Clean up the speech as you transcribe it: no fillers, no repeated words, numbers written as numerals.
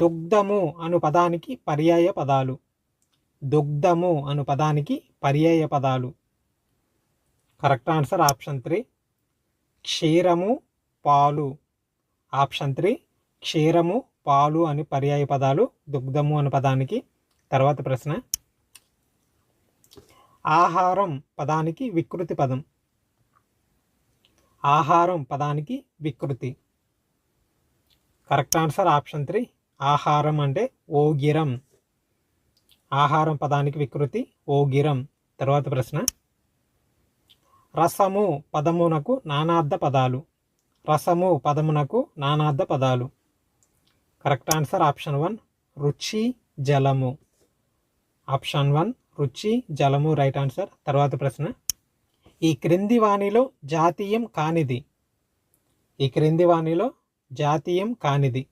దుగ్ధము అను పదానికి పర్యాయ పదాలు. దుగ్ధము అను పదానికి పర్యాయ పదాలు. కరెక్ట్ ఆన్సర్ ఆప్షన్ 3 క్షీరము, పాలు. ఆప్షన్ 3 క్షీరము, పాలు అని పర్యాయ పదాలు దుగ్ధము అను పదానికి. తర్వాత ప్రశ్న, ఆహారం పదానికి వికృతి పదం. ఆహారం పదానికి వికృతి. కరెక్ట్ ఆన్సర్ ఆప్షన్ 3 ఆహారం అంటే ఓగిరం. ఆహారం పదానికి వికృతి ఓగిరం. తర్వాత ప్రశ్న, రసము పదమునకు నానార్థ పదాలు. రసము పదమునకు నానార్థ పదాలు. కరెక్ట్ ఆన్సర్ ఆప్షన్ 1 రుచి, జలము. ఆప్షన్ 1 రుచి, జలము రైట్ ఆన్సర్. తర్వాత ప్రశ్న, ఈ క్రింది వాణిలో జాతీయం కానిది. ఈ క్రింది వాణిలో జాతీయం కానిది.